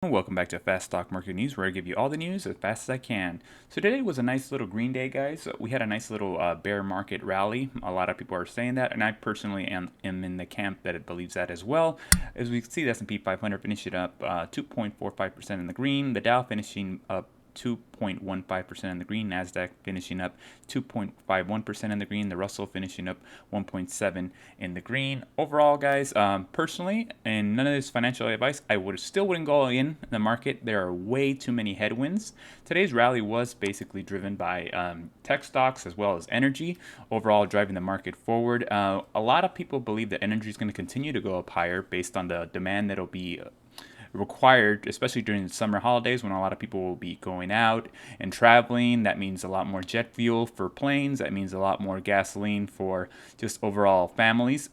Welcome back to Fast Stock Market News, where I give you all the news as fast as I can. So today was a nice little green day, guys. We had a nice little bear market rally. A lot of people are saying that, and I personally am in the camp that believes that as well. As we see, the S&P 500 finishing up 2.45% in the green. The Dow finishing up 2.15% in the green, Nasdaq finishing up 2.51% in the green, the Russell finishing up 1.7 in the green. Overall, guys, personally, and none of this financial advice, I still wouldn't go in the market. There are way too many headwinds. Today's rally was basically driven by tech stocks as well as energy, overall driving the market forward. A lot of people believe that energy is going to continue to go up higher based on the demand that'll be required, especially during the summer holidays when a lot of people will be going out and traveling. That means a lot more jet fuel for planes. That means a lot more gasoline for just overall families.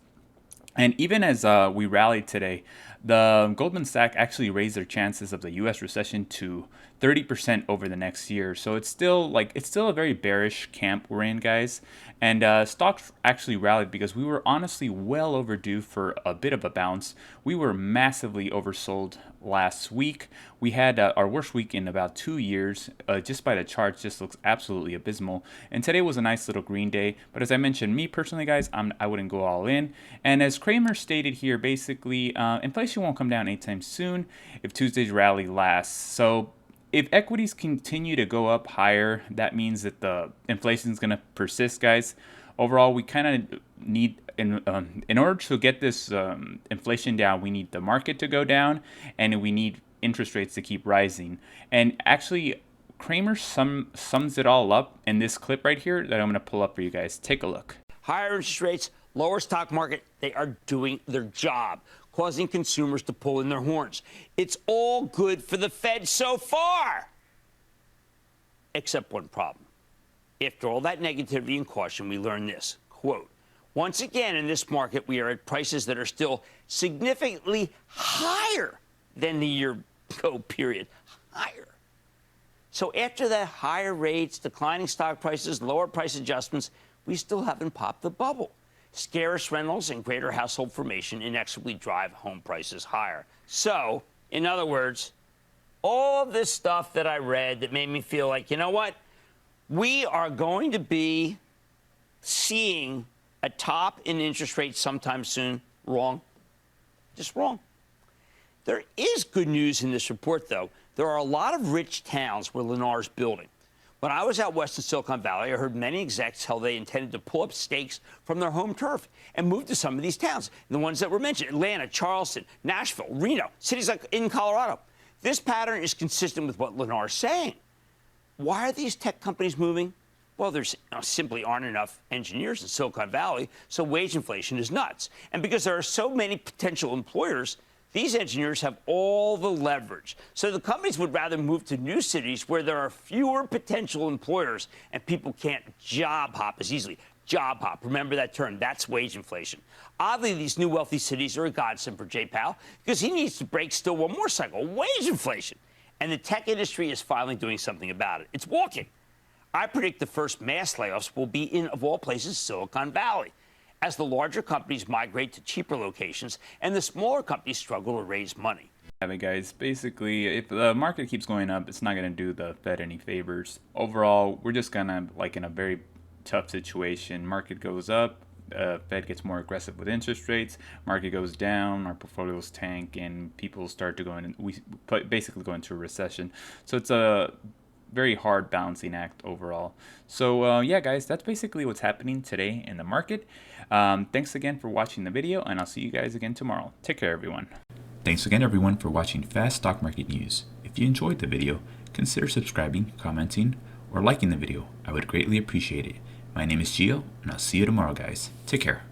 And even as we rallied today, the Goldman Sachs actually raised their chances of the U.S. recession to 30% over the next year. So it's still a very bearish camp we're in, guys. And stocks actually rallied because we were honestly well overdue for a bit of a bounce. We were massively oversold last week. We had our worst week in about 2 years. Just by the charts, just looks absolutely abysmal. And today was a nice little green day. But as I mentioned, me personally, guys, I wouldn't go all in. And as Cramer stated here, basically, inflation won't come down anytime soon if Tuesday's rally lasts. So if equities continue to go up higher, that means that the inflation is going to persist, guys. Overall, we kind of need, in order to get this inflation down, we need the market to go down, and we need interest rates to keep rising. And actually, Cramer sums it all up in this clip right here that I'm going to pull up for you guys. Take a look. Higher interest rates, lower stock market, they are doing their job, causing consumers to pull in their horns. It's all good for the Fed so far, except one problem. After all that negativity and caution, we learned this, quote, once again in this market, we are at prices that are still significantly higher than the year ago period, higher. So after that higher rates, declining stock prices, lower price adjustments, we still haven't popped the bubble. Scarce rentals and greater household formation inexorably drive home prices higher. So, in other words, all this stuff that I read that made me feel like, you know what? We are going to be seeing a top in interest rates sometime soon. Wrong. Just wrong. There is good news in this report, though. There are a lot of rich towns where Lennar's building. When I was out west in Silicon Valley, I heard many execs tell they intended to pull up stakes from their home turf and move to some of these towns, the ones that were mentioned, Atlanta, Charleston, Nashville, Reno, cities like in Colorado. This pattern is consistent with what Lennar's saying. Why are these tech companies moving? Well, there simply aren't enough engineers in Silicon Valley, so wage inflation is nuts. And because there are so many potential employers, these engineers have all the leverage. So the companies would rather move to new cities where there are fewer potential employers and people can't job hop as easily. Job hop, remember that term, that's wage inflation. Oddly, these new wealthy cities are a godsend for Jay Powell because he needs to break still one more cycle, wage inflation. And the tech industry is finally doing something about it. It's walking. I predict the first mass layoffs will be in, of all places, Silicon Valley, as the larger companies migrate to cheaper locations and the smaller companies struggle to raise money. Yeah, but guys, basically, if the market keeps going up, it's not going to do the Fed any favors. Overall, we're just going to, in a very tough situation. Market goes up, Fed gets more aggressive with interest rates, market goes down, our portfolios tank, and people start to go in, we basically go into a recession. So it's a very hard balancing act overall. So yeah, guys, that's basically what's happening today in the market. Thanks again for watching the video, and I'll see you guys again tomorrow. Take care, everyone. Thanks again, everyone, for watching Fast Stock Market News. If you enjoyed the video, consider subscribing, commenting, or liking the video. I would greatly appreciate it. My name is Gio, and I'll see you tomorrow, guys. Take care.